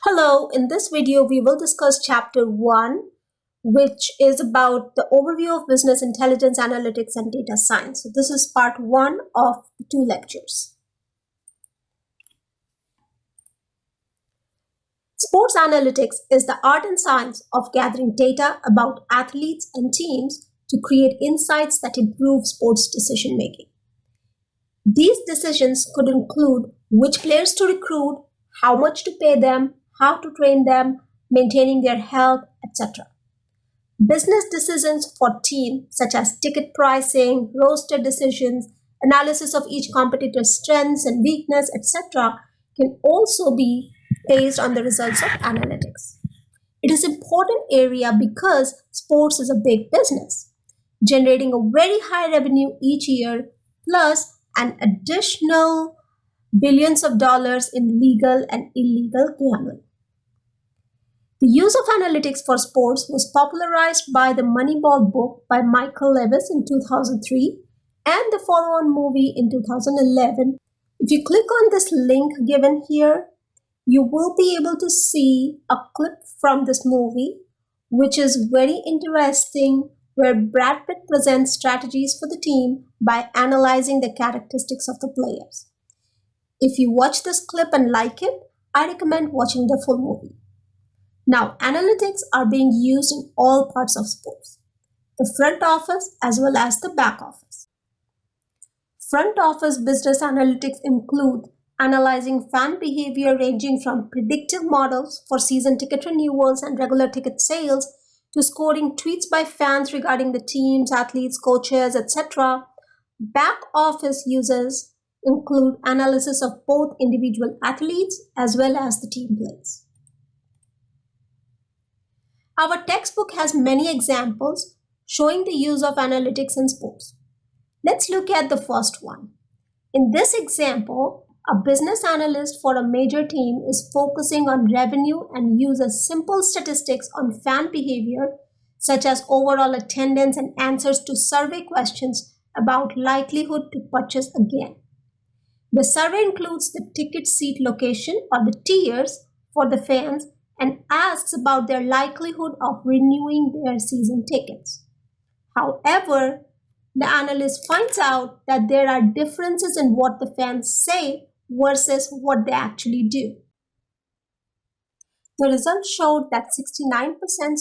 Hello, in this video we will discuss chapter 1, which is about the overview of business intelligence, analytics and data science. So this is part 1 of the 2 lectures. Sports analytics is the art and science of gathering data about athletes and teams to create insights that improve sports decision making. These decisions could include which players to recruit, how much to pay them, how to train them, maintaining their health, etc. Business decisions for teams such as ticket pricing, roster decisions, analysis of each competitor's strengths and weakness, etc. can also be based on the results of analytics. It is an important area because sports is a big business, generating a very high revenue each year plus an additional billions of dollars in legal and illegal gambling. The use of analytics for sports was popularized by the Moneyball book by Michael Lewis in 2003 and the follow-on movie in 2011. If you click on this link given here, you will be able to see a clip from this movie, which is very interesting, where Brad Pitt presents strategies for the team by analyzing the characteristics of the players. If you watch this clip and like it, I recommend watching the full movie. Now, analytics are being used in all parts of sports, the front office as well as the back office. Front office business analytics include analyzing fan behavior ranging from predictive models for season ticket renewals and regular ticket sales to scoring tweets by fans regarding the teams, athletes, coaches, etc. Back office users include analysis of both individual athletes as well as the team plays. Our textbook has many examples showing the use of analytics in sports. Let's look at the first one. In this example, a business analyst for a major team is focusing on revenue and uses simple statistics on fan behavior, such as overall attendance and answers to survey questions about likelihood to purchase again. The survey includes the ticket seat location or the tiers for the fans and asks about their likelihood of renewing their season tickets. However, the analyst finds out that there are differences in what the fans say versus what they actually do. The results showed that 69%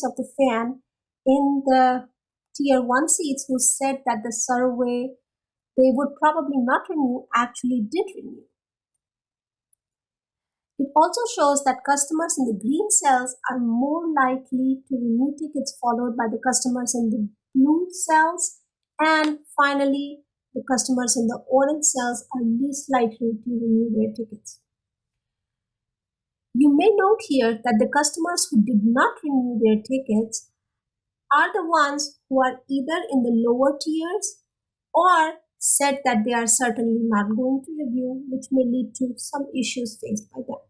of the fan in the tier 1 seats who said that the survey they would probably not renew actually did renew. It also shows that customers in the green cells are more likely to renew tickets, followed by the customers in the blue cells, and finally, the customers in the orange cells are least likely to renew their tickets. You may note here that the customers who did not renew their tickets are the ones who are either in the lower tiers or said that they are certainly not going to review, which may lead to some issues faced by them.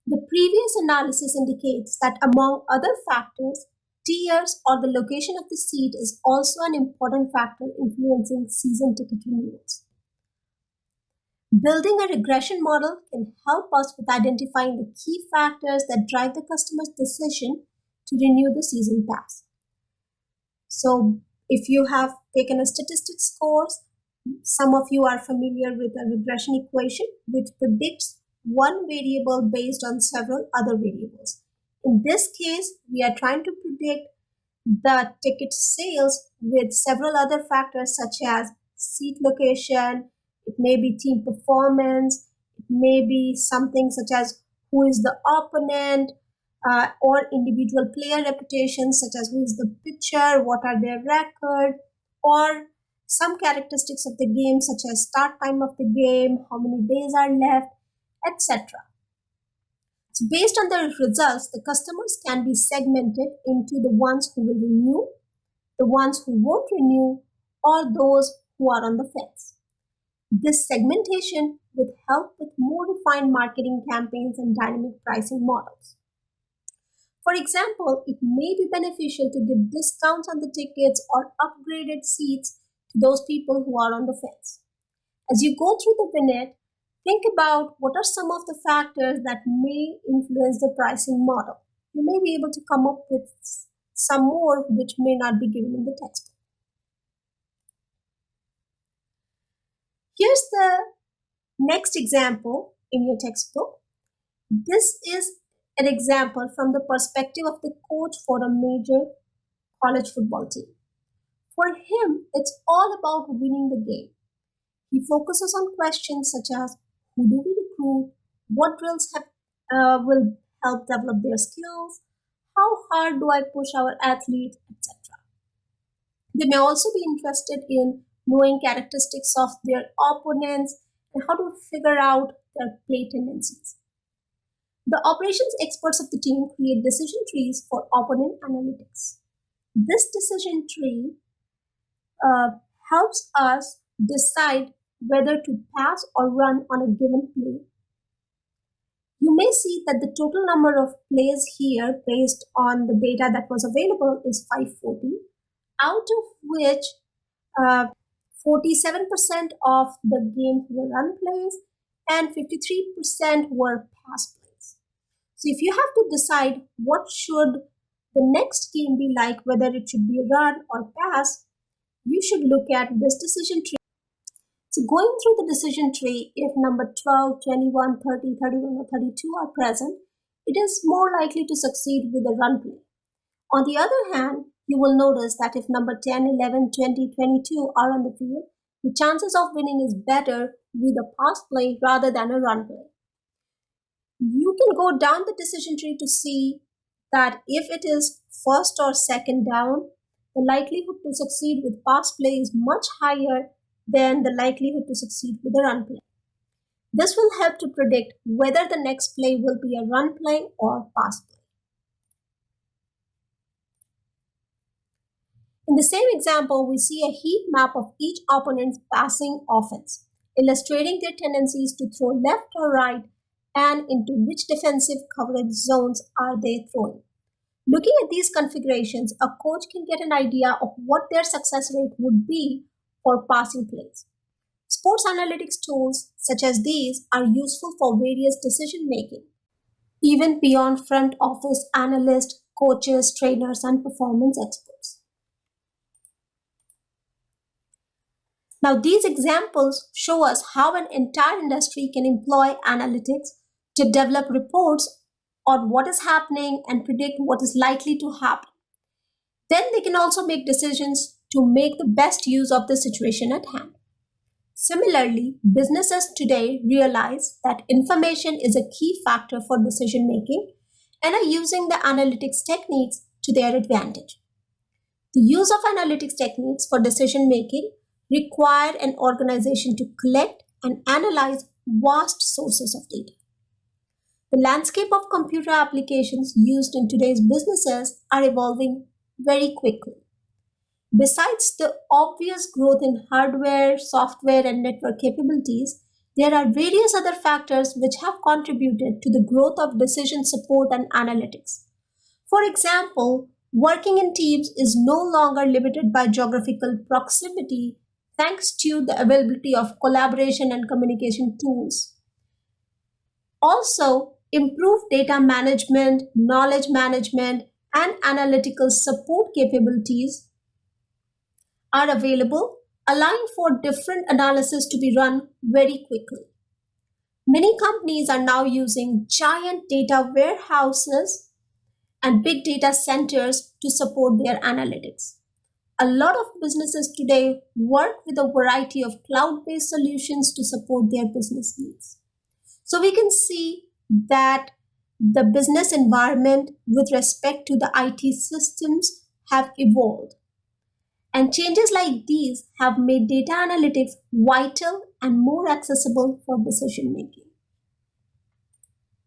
The previous analysis indicates that among other factors, tiers or the location of the seat is also an important factor influencing season ticket renewals. Building a regression model can help us with identifying the key factors that drive the customer's decision to renew the season pass. So if you have taken a statistics course, some of you are familiar with a regression equation which predicts one variable based on several other variables. In this case, we are trying to predict the ticket sales with several other factors such as seat location, it may be team performance, it may be something such as who is the opponent, or individual player reputations such as who is the pitcher, what are their record, or some characteristics of the game such as start time of the game, how many days are left, etc. So based on the results, the customers can be segmented into the ones who will renew, the ones who won't renew, or those who are on the fence. This segmentation would help with more refined marketing campaigns and dynamic pricing models. For example, it may be beneficial to give discounts on the tickets or upgraded seats to those people who are on the fence. As you go through the vignette, Think about what are some of the factors that may influence the pricing model. You may be able to come up with some more which may not be given in the textbook. Here's the next example in your textbook. This is an example from the perspective of the coach for a major college football team. For him, it's all about winning the game. He focuses on questions such as who do we recruit, what drills will help develop their skills, how hard do I push our athletes, etc. They may also be interested in knowing characteristics of their opponents and how to figure out their play tendencies. The operations experts of the team create decision trees for opponent analytics. This decision tree helps us decide whether to pass or run on a given play. You may see that the total number of plays here based on the data that was available is 540, out of which 47% of the games were run plays and 53% were pass plays. So if you have to decide what should the next game be like, whether it should be run or pass, you should look at this decision tree. So going through the decision tree, if number 12, 21, 30, 31 or 32 are present, it is more likely to succeed with a run play. On the other hand, you will notice that if number 10, 11, 20, 22 are on the field, the chances of winning is better with a pass play rather than a run play. You can go down the decision tree to see that if it is first or second down, the likelihood to succeed with pass play is much higher than the likelihood to succeed with a run play. This will help to predict whether the next play will be a run play or pass play. In the same example, we see a heat map of each opponent's passing offense, illustrating their tendencies to throw left or right and into which defensive coverage zones are they throwing. Looking at these configurations, a coach can get an idea of what their success rate would be for passing plays. Sports analytics tools such as these are useful for various decision making, even beyond front office analysts, coaches, trainers, and performance experts. Now, these examples show us how an entire industry can employ analytics to develop reports on what is happening and predict what is likely to happen. Then they can also make decisions to make the best use of the situation at hand. Similarly, businesses today realize that information is a key factor for decision making and are using the analytics techniques to their advantage. The use of analytics techniques for decision making require an organization to collect and analyze vast sources of data. The landscape of computer applications used in today's businesses are evolving very quickly. Besides the obvious growth in hardware, software, and network capabilities, there are various other factors which have contributed to the growth of decision support and analytics. For example, working in teams is no longer limited by geographical proximity thanks to the availability of collaboration and communication tools. Also, improved data management, knowledge management, and analytical support capabilities are available, allowing for different analysis to be run very quickly. Many companies are now using giant data warehouses and big data centers to support their analytics. A lot of businesses today work with a variety of cloud-based solutions to support their business needs. So we can see that the business environment with respect to the IT systems have evolved. And changes like these have made data analytics vital and more accessible for decision making.